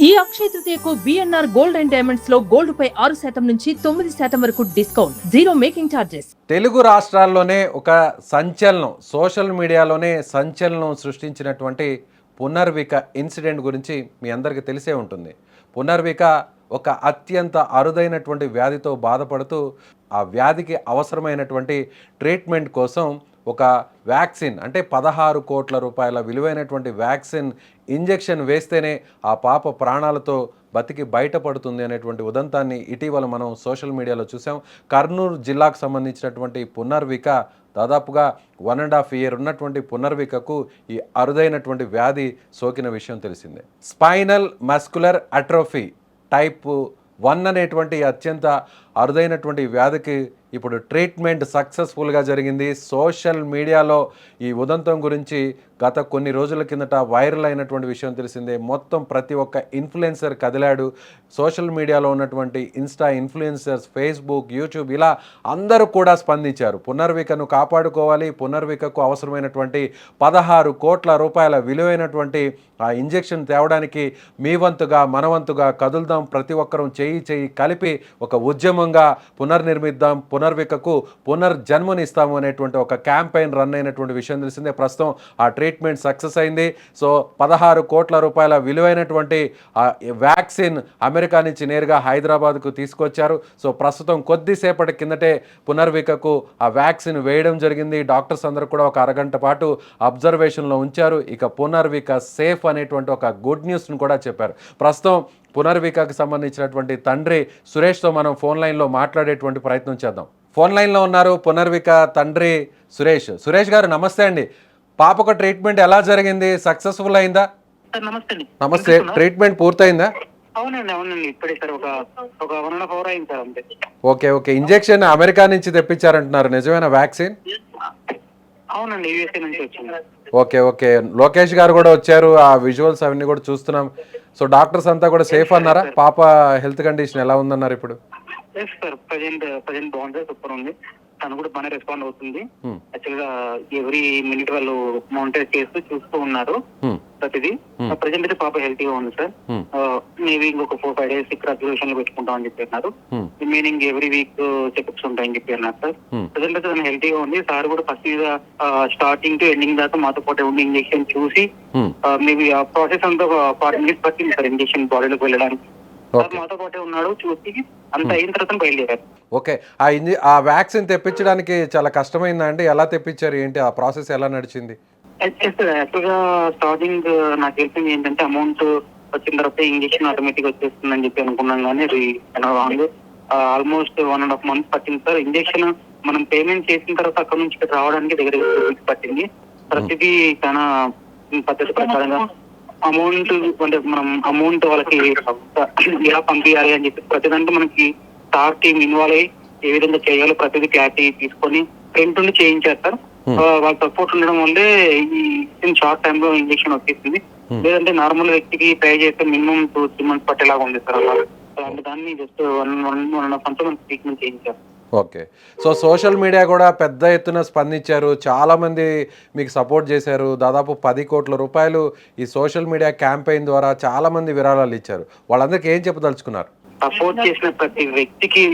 ఈ అక్షయ తృతీయకు BNR gold and diamonds లో గోల్డ్ పై 6% నుంచి 9% వరకు discount, zero making charges. Telugu రాష్ట్రాల్లోనే ఒక సంచలనం, సోషల్ మీడియాలోనే సంచలనం సృష్టించినటువంటి పునర్విక ఇన్సిడెంట్ గురించి మీ అందరికీ తెలిసే ఉంటుంది. పునర్విక ఒక అత్యంత అరుదైనటువంటి వ్యాధితో బాధపడుతూ ఆ వ్యాధికి అవసరమైనటువంటి ట్రీట్మెంట్ కోసం ఒక వ్యాక్సిన్, అంటే 16 కోట్ల రూపాయల విలువైనటువంటి వ్యాక్సిన్ ఇంజెక్షన్ వేస్తేనే ఆ పాప ప్రాణాలతో బతికి బయటపడుతుంది అనేటువంటి ఉదంతాన్ని ఇటీవల మనం సోషల్ మీడియాలో చూసాం. కర్నూలు జిల్లాకు సంబంధించినటువంటి పునర్విక దాదాపుగా 1.5 year ఉన్నటువంటి పునర్వికకు ఈ అరుదైనటువంటి వ్యాధి సోకిన విషయం తెలిసిందే. స్పైనల్ మస్కులర్ అట్రోఫీ టైప్ 1 అనేటువంటి అత్యంత అరుదైనటువంటి వ్యాధికి ఇప్పుడు ట్రీట్మెంట్ సక్సెస్ఫుల్గా జరిగింది. సోషల్ మీడియాలో ఈ ఉదంతం గురించి గత కొన్ని రోజుల కిందట వైరల్ అయినటువంటి విషయం తెలిసిందే. మొత్తం ప్రతి ఒక్క ఇన్ఫ్లుయెన్సర్ కదిలాడు. సోషల్ మీడియాలో ఉన్నటువంటి ఇన్స్టా ఇన్ఫ్లుయెన్సర్స్, ఫేస్బుక్, యూట్యూబ్ ఇలా అందరూ కూడా స్పందించారు. పునర్వికను కాపాడుకోవాలి, పునర్వికకు అవసరమైనటువంటి 16 కోట్ల రూపాయల విలువైనటువంటి ఆ ఇంజెక్షన్ తేవడానికి మీ వంతుగా మనవంతుగా కదులుదాం, ప్రతి ఒక్కరూ చేయి కలిపి ఒక ఉద్యమంగా పునర్నిర్మిద్దాం, పునర్వికకు పునర్జన్మనిస్తాము అనేటువంటి ఒక క్యాంపెయిన్ రన్ అయినటువంటి విషయం తెలిసిందే. ప్రస్తుతం ఆ ట్రీట్మెంట్ సక్సెస్ అయింది. సో 16 కోట్ల రూపాయల విలువైనటువంటి వ్యాక్సిన్ అమెరికా నుంచి నేరుగా హైదరాబాద్కు తీసుకొచ్చారు. సో ప్రస్తుతం కొద్దిసేపటి కిందటే పునర్వికకు ఆ వ్యాక్సిన్ వేయడం జరిగింది. డాక్టర్స్ అందరూ కూడా ఒక అరగంట పాటు అబ్జర్వేషన్లో ఉంచారు. ఇక పునర్విక సేఫ్ అనేటువంటి ఒక గుడ్ న్యూస్ను కూడా చెప్పారు. ప్రస్తుతం పునర్వికకు సంబంధించినటువంటి తండ్రి సురేష్తో మనం ఫోన్ లైన్లో మాట్లాడేటువంటి ప్రయత్నం చేద్దాం. ఫోన్ లైన్లో ఉన్నారు పునర్విక తండ్రి సురేష్. సురేష్ గారు నమస్తే అండి. పాపకు ట్రీట్మెంట్ ఎలా జరిగింది? సక్సెస్ఫుల్ అయిందా? నమస్తే. ట్రీట్మెంట్ పూర్తయిందా? అవునండి ఇప్పుడే సార్ ఒక 1.5 hour అయింది సార్ అంతే. ఓకే. ఇంజెక్షన్ అమెరికా నుంచి తెప్పించారంటున్నారు, నిజమేనా? వ్యాక్సిన్? అవునండి, యూఎస్ఏ నుంచి వచ్చింది. ఓకే. లోకేష్ గారు కూడా వచ్చారు, ఆ విజువల్స్ అవన్నీ కూడా చూస్తున్నాం. సో డాక్టర్స్ అంతా కూడా సేఫ్ అన్నారా? పాప హెల్త్ కండిషన్ ఎలా ఉందన్నారు ఇప్పుడు? సార్ ప్రజెంట్ బాగుంది, సూపర్ ఉంది. తను కూడా బాగానే రెస్పాండ్ అవుతుంది. యాక్చువల్ గా ఎవ్రీ మినిట్ వాళ్ళు మానిటర్ చేస్తూ చూస్తూ ఉన్నారు ప్రతిదీ. ప్రజెంట్ అయితే పాప హెల్తీగా ఉంది సార్. మేబీ ఇంకొక 4-5 days ఇక్కడ అబ్జర్వేషన్ లో పెట్టుకుంటాం అని చెప్పి అన్నారు. రిమైనింగ్ ఎవ్రీ వీక్ చెకప్స్ ఉంటాయని చెప్పి అన్నారు సార్. ప్రజెంట్ అయితే తను హెల్తీగా ఉంది. సార్ కూడా ఫస్ట్ స్టార్టింగ్ టు ఎండింగ్ దాకా మాతో పాటు ఉండి ఇంజెక్షన్ చూసి మేబీ ఆ ప్రాసెస్ అంతా 40 minutes పట్టింది సార్ ఇంజెక్షన్ బాడీలోకి వెళ్ళడానికి. మాతో పాటే ఉన్నాడు, చూసి అంత అయిన తర్వాత బయలుదేరారు. ఓకే. ఆ వ్యాక్సిన్ తెప్పించడానికి చాలా కష్టమైందా అండి? ఎలా తెప్పించారు, ఏంటి ఆ ప్రాసెస్ ఎలా నడిచింది? యాక్చువల్ గా స్టార్టింగ్ నాకు తెలిసింది ఏంటంటే అమౌంట్ వచ్చిన తర్వాత ఇంజెక్షన్ ఆటోమేటిక్ వచ్చేస్తుందని చెప్పి అనుకున్నాం, కానీ అది రాంగ్. ఆల్మోస్ట్ 1.5 months పట్టింది సార్. ఇంజెక్షన్ మనం పేమెంట్ చేసిన తర్వాత అక్కడ నుంచి ఇక్కడ రావడానికి దగ్గర 2 weeks పట్టింది. ప్రతిదీ చాలా పద్ధతి ప్రకారంగా అమౌంట్, అంటే మనం అమౌంట్ వాళ్ళకి ఎలా పంపించాలి అని చెప్పి ప్రతిదాంట్లో మనకి స్టార్ టీమ్ ఇన్వాల్వ్ అయ్యి ఏ విధంగా చేయాలో ప్రతిదీ క్లారిటీ తీసుకొని ఫ్రంట్ నుండి చేయించేస్తారు. వాళ్ళ సపోర్ట్ ఉండడం వల్లే ఈ షార్ట్ టైమ్ లో ఇంజెక్షన్ వచ్చేసింది. లేదంటే నార్మల్ వ్యక్తికి ట్రై చేస్తే మినిమం 2-3 months పట్టేలాగా ఉంది సార్. అలాంటి దాన్ని జస్ట్ 1.5 months మనకి ట్రీట్మెంట్ చేయించారు. ఓకే. సో సోషల్ మీడియా కూడా పెద్ద ఎత్తున స్పందించారు, చాలామంది మీకు సపోర్ట్ చేశారు. దాదాపు 10 కోట్ల రూపాయలు ఈ సోషల్ మీడియా క్యాంపెయిన్ ద్వారా చాలామంది విరాళాలు ఇచ్చారు. వాళ్ళందరికీ ఏం చెప్పదలుచుకున్నారు? సపోర్ట్ చేసిన ప్రతి వ్యక్తికి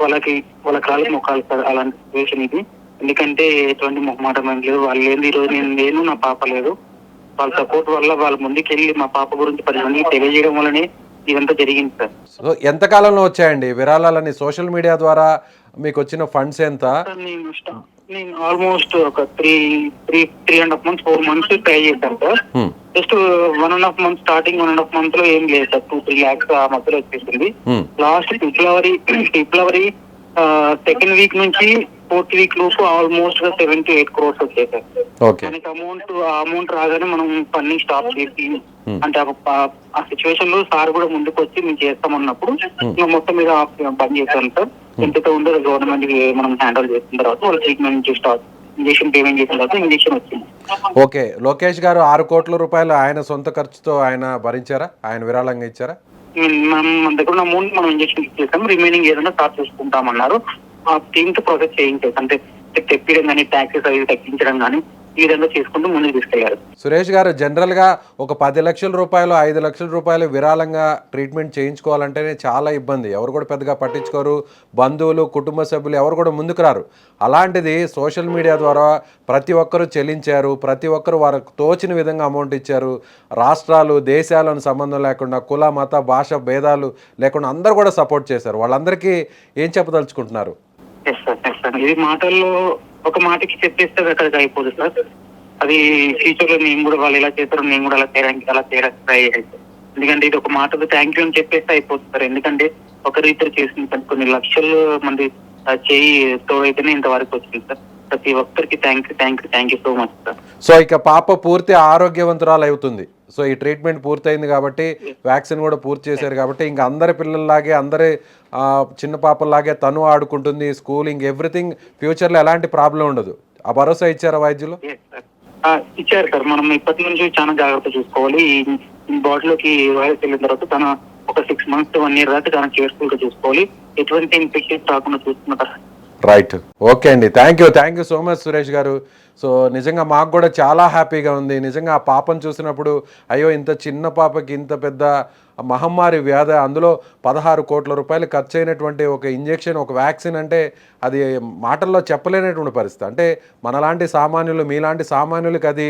వాళ్ళ కాళ్ళ మొక్కాలి సార్. అలాంటి సిచ్యువేషన్ ఇది. ఎందుకంటే ఎటువంటి మొహమాటం లేదు. వాళ్ళు ఏంది ఈరోజు నేను నా పాప లేదు, వాళ్ళ సపోర్ట్ వల్ల వాళ్ళ ముందుకెళ్ళి మా పాప గురించి 10 మందికి తెలియజేయడం వల్లనే ఇదంతా జరిగింది సార్. సో ఎంత కాలంలో వచ్చాయండి విరాళాలని? సోషల్ మీడియా ద్వారా మీకు వచ్చిన ఫండ్స్ ఎంత? నేను ఆల్మోస్ట్ ఒక 3.5 months 4 months ట్రై చేశాను sir. Just 1.5 months starting 1.5 months లో ఏం లేదు సార్. 2-3 lakhs ఆ మధ్యలో వచ్చేసింది. లాస్ట్ ఫిబ్రవరి 2nd week నుంచి 4th week లోపు ఆల్మోస్ట్ 7-8 crores వచ్చాయి సార్. మనకి అమౌంట్ రాగానే మనం ఫండింగ్ స్టాప్ చేసి, అంటే ఆ సిచ్యువేషన్ లో సార్ కూడా ముందుకు వచ్చి మేము చేస్తామన్నప్పుడు మొత్తం మీద బంద్ చేశాను సార్. ఎంతతో ఉందో గవర్నమెంట్ మనం హ్యాండిల్ చేసిన తర్వాత వాళ్ళ ట్రీట్మెంట్ స్టార్ట్ ఇంజెక్షన్ పేమెంట్ చేసిన తర్వాత ఇంజెక్షన్ వచ్చింది. ఓకే. లోకేష్ గారు 6 కోట్ల రూపాయలు ఆయన సొంత ఖర్చుతో ఆయన భరించారా? ఆయన విరాళంగా ఇచ్చారా? మన దగ్గర అమౌంట్ మనం ఇంజెక్షన్ ఇచ్చేసాం, రిమైనింగ్ ఏదైనా స్టార్ట్ చూసుకుంటామన్నారు. ఆ టీమ్ తో ప్రాసెస్ చేయించేది, అంటే తెప్పించడం కానీ, ట్యాక్సెస్ అవి తగ్గించడం కానీ, ఈ విధంగా చేసుకుంటూ ముందుకు తీసుకెళ్లారు. సురేష్ గారు, జనరల్గా ఒక 10 లక్షల రూపాయలు 5 లక్షల రూపాయలు విరాళంగా ట్రీట్మెంట్ చేయించుకోవాలంటేనే చాలా ఇబ్బంది. ఎవరు కూడా పెద్దగా పట్టించుకోరు. బంధువులు, కుటుంబ సభ్యులు ఎవరు కూడా ముందుకు రారు. అలాంటిది సోషల్ మీడియా ద్వారా ప్రతి ఒక్కరూ చెల్లించారు. ప్రతి ఒక్కరు వారికి తోచిన విధంగా అమౌంట్ ఇచ్చారు. రాష్ట్రాలు, దేశాలను సంబంధం లేకుండా, కుల, మత, భాష భేదాలు లేకుండా అందరూ కూడా సపోర్ట్ చేశారు. వాళ్ళందరికీ ఏం చెప్పదలుచుకుంటున్నారు? ఎస్ సార్, ఇది మాటల్లో ఒక మాటకి చెప్పేస్తే అక్కడికి అయిపోదు సార్. అది ఫ్యూచర్ లో నేను కూడా వాళ్ళు ఎలా చేస్తారో నేను కూడా అలా చేయడానికి ట్రై చేయాలి. ఎందుకంటే ఇది ఒక మాటకు థ్యాంక్ యూ అని చెప్పేస్తే అయిపోతుంది సార్. ఎందుకంటే ఒకరిద్దరు చేసిన కొన్ని లక్షల మంది చేయి తోడైతేనే ఇంతవరకు వచ్చింది సార్. ప్రతి ఒక్కరికి thank you so much sir. So ఇక పాప పూర్తి ఆరోగ్యవంతురాలు అవుతుంది. సో ఈ ట్రీట్మెంట్ పూర్తయింది కాబట్టి, వ్యాక్సిన్ కూడా పూర్తి చేశారు కాబట్టి, ఇంకా అందరి పిల్లల్లాగే, అందరి చిన్న పాపల్లాగే తను ఆడుకుంటుంది. స్కూలింగ్, ఎవ్రీథింగ్, ఫ్యూచర్లో ఎలాంటి ప్రాబ్లం ఉండదు. ఆ భరోసా ఇచ్చారా వైద్యులు? ఇచ్చారు సార్. మనం ఇప్పటి నుంచి చాలా జాగ్రత్త చూసుకోవాలి. ఈ బాడీలోకి వైరస్ వెళ్ళిన తర్వాత తన ఒక 6 months to 1 year దాకా చాలా కేర్ఫుల్ గా చూసుకోవాలి. ఎటువంటి ఇన్ఫెక్షన్స్ రాకుండా చూసుకున్న. రైట్, ఓకే అండి. Thank you so much Suresh గారు. సో నిజంగా మాకు కూడా చాలా హ్యాపీగా ఉంది. నిజంగా ఆ పాపను చూసినప్పుడు, అయ్యో ఇంత చిన్న పాపకి ఇంత పెద్ద మహమ్మారి వ్యాధి, అందులో 16 కోట్ల రూపాయలు ఖర్చు అయినటువంటి ఒక ఇంజెక్షన్, ఒక వ్యాక్సిన్ అంటే అది మాటల్లో చెప్పలేనటువంటి పరిస్థితి. అంటే మనలాంటి సామాన్యులు, మీలాంటి సామాన్యులకి అది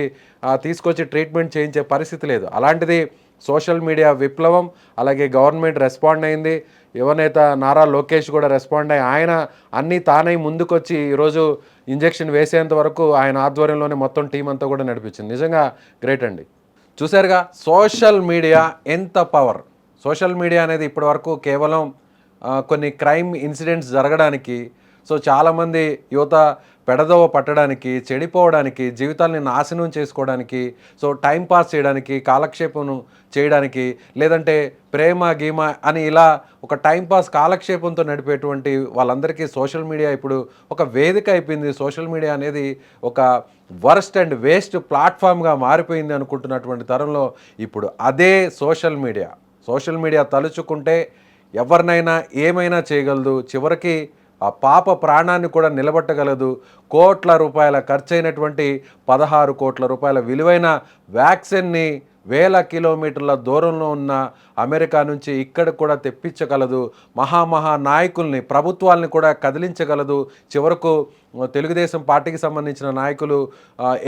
తీసుకొచ్చి ట్రీట్మెంట్ చేయించే పరిస్థితి లేదు. అలాంటిది సోషల్ మీడియా విప్లవం, అలాగే గవర్నమెంట్ రెస్పాండ్ అయింది. యువనేత నారా లోకేష్ కూడా రెస్పాండ్ అయ్యి ఆయన అన్నీ తానై ముందుకొచ్చి ఈరోజు ఇంజెక్షన్ వేసేంత వరకు ఆయన ఆధ్వర్యంలోనే మొత్తం టీం అంతా కూడా నడిపించింది. నిజంగా గ్రేట్ అండి. చూసారుగా సోషల్ మీడియా ఎంత పవర్. సోషల్ మీడియా అనేది ఇప్పటివరకు కేవలం కొన్ని క్రైమ్ ఇన్సిడెంట్స్ జరగడానికి, సో చాలామంది యువత పెడదవ పట్టడానికి, చెడిపోవడానికి, జీవితాల్ని నాశనం చేసుకోవడానికి, సో టైంపాస్ చేయడానికి, కాలక్షేపం చేయడానికి, లేదంటే ప్రేమ గీమ అని ఇలా ఒక టైంపాస్ కాలక్షేపంతో నడిపేటువంటి వాళ్ళందరికీ సోషల్ మీడియా ఇప్పుడు ఒక వేదిక అయిపోయింది. సోషల్ మీడియా అనేది ఒక వర్స్ట్ అండ్ వేస్ట్ ప్లాట్ఫామ్గా మారిపోయింది అనుకుంటున్నటువంటి తరంలో ఇప్పుడు అదే సోషల్ మీడియా తలుచుకుంటే ఎవరినైనా ఏమైనా చేయగలదు. చివరికి ఆ పాప ప్రాణాన్ని కూడా నిలబెట్టగలదు. కోట్ల రూపాయల ఖర్చయినటువంటి 16 కోట్ల రూపాయల విలువైన వ్యాక్సిన్ని వేల కిలోమీటర్ల దూరంలో ఉన్న అమెరికా నుంచి ఇక్కడ కూడా తెప్పించగలదు. మహా నాయకుల్ని, ప్రభుత్వాల్ని కూడా కదిలించగలదు. చివరకు తెలుగుదేశం పార్టీకి సంబంధించిన నాయకులు,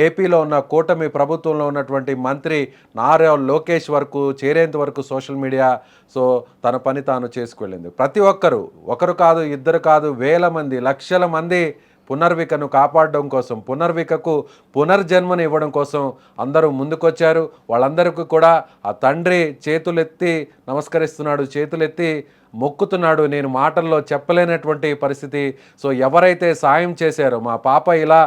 ఏపీలో ఉన్న కూటమి ప్రభుత్వంలో ఉన్నటువంటి మంత్రి నారా లోకేష్ వరకు చేరేంత వరకు సోషల్ మీడియా సో తన పని తాను చేసుకువెళ్ళింది. ప్రతి ఒక్కరు, ఒకరు కాదు, ఇద్దరు కాదు, వేల మంది, లక్షల మంది పునర్వికను కాపాడడం కోసం, పునర్వికకు పునర్జన్మను ఇవ్వడం కోసం అందరూ ముందుకొచ్చారు. వాళ్ళందరికీ కూడా ఆ తండ్రి చేతులెత్తి నమస్కరిస్తున్నాడు, చేతులెత్తి మొక్కుతున్నాడు. నేను మాటల్లో చెప్పలేనటువంటి పరిస్థితి. సో ఎవరైతే సాయం చేశారో, మా పాప ఇలా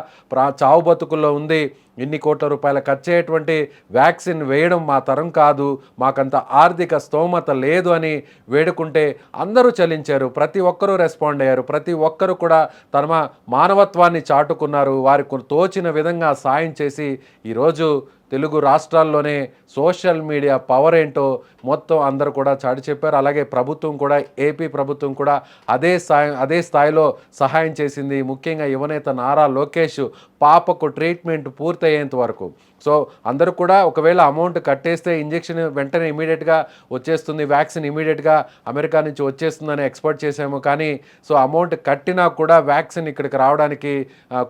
చావు బతుకుల్లో ఉంది, ఇన్ని కోట్ల రూపాయల ఖర్చు అయ్యేటువంటి వ్యాక్సిన్ వేయడం మా తరం కాదు, మాకంత ఆర్థిక స్తోమత లేదు అని వేడుకుంటే అందరూ చలించారు. ప్రతి ఒక్కరూ రెస్పాండ్ అయ్యారు. ప్రతి ఒక్కరూ కూడా తమ మానవత్వాన్ని చాటుకున్నారు. వారికి తోచిన విధంగా సాయం చేసి ఈరోజు తెలుగు రాష్ట్రాల్లోనే సోషల్ మీడియా పవర్ ఏంటో మొత్తం అందరూ కూడా చాటి చెప్పారు. అలాగే ప్రభుత్వం కూడా, ఏపీ ప్రభుత్వం కూడా అదే స్థాయిలో సహాయం చేసింది. ముఖ్యంగా యువనేత నారా లోకేష్ పాపకు ట్రీట్మెంట్ పూర్తయ్యేంత వరకు. సో అందరూ కూడా ఒకవేళ అమౌంట్ కట్టేస్తే ఇంజెక్షన్ వెంటనే ఇమీడియట్గా వచ్చేస్తుంది, వ్యాక్సిన్ ఇమీడియట్గా అమెరికా నుంచి వచ్చేస్తుందని ఎక్స్పెక్ట్ చేసాము. కానీ సో అమౌంట్ కట్టినా కూడా వ్యాక్సిన్ ఇక్కడికి రావడానికి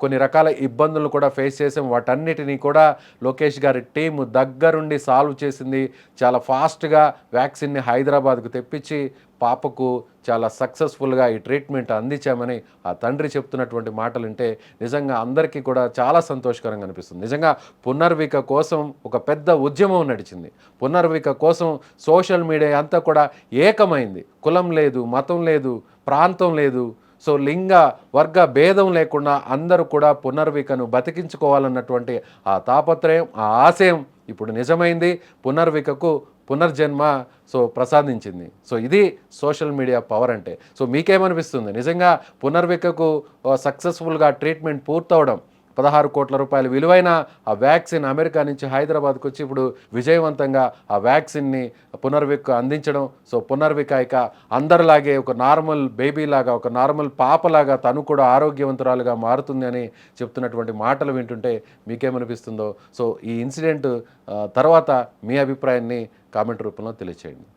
కొన్ని రకాల ఇబ్బందులు కూడా ఫేస్ చేసాము. వాటన్నిటినీ కూడా లోకేష్ గారి టీం దగ్గరుండి సాల్వ్ చేసింది. చాలా ఫాస్ట్గా వ్యాక్సిన్ని హైదరాబాద్కు తెప్పించి పాపకు చాలా సక్సెస్ఫుల్గా ఈ ట్రీట్మెంట్ అందించామని ఆ తండ్రి చెప్తున్నటువంటి మాటలు వింటే నిజంగా అందరికీ కూడా చాలా సంతోషకరంగా అనిపిస్తుంది. నిజంగా పునర్విక కోసం ఒక పెద్ద ఉద్యమం నడిచింది. పునర్విక కోసం సోషల్ మీడియా అంతా కూడా ఏకమైంది. కులం లేదు, మతం లేదు, ప్రాంతం లేదు, సో లింగ వర్గ భేదం లేకుండా అందరూ కూడా పునర్వికను బతికించుకోవాలన్నటువంటి ఆ తాపత్రయం, ఆ ఆశయం ఇప్పుడు నిజమైంది. పునర్వికకు పునర్జన్మ సో ప్రసాదించింది. సో ఇది సోషల్ మీడియా పవర్ అంటే. సో మీకేమనిపిస్తుంది? నిజంగా పునర్వికకు సక్సెస్ఫుల్గా ట్రీట్మెంట్ పూర్తవడం, 16 కోట్ల రూపాయల విలువైన ఆ వ్యాక్సిన్ అమెరికా నుంచి హైదరాబాద్కు వచ్చి ఇప్పుడు విజయవంతంగా ఆ వ్యాక్సిన్ని పునర్విక్ అందించడం. సో పునర్విక ఇక అందరిలాగే ఒక నార్మల్ బేబీ లాగా, ఒక నార్మల్ పాపలాగా తను కూడా ఆరోగ్యవంతురాలుగా మారుతుంది అని చెప్తున్నటువంటి మాటలు వింటుంటే మీకేమనిపిస్తుందో, సో ఈ ఇన్సిడెంట్ తర్వాత మీ అభిప్రాయాన్ని కామెంట్ రూపంలో తెలియచేయండి.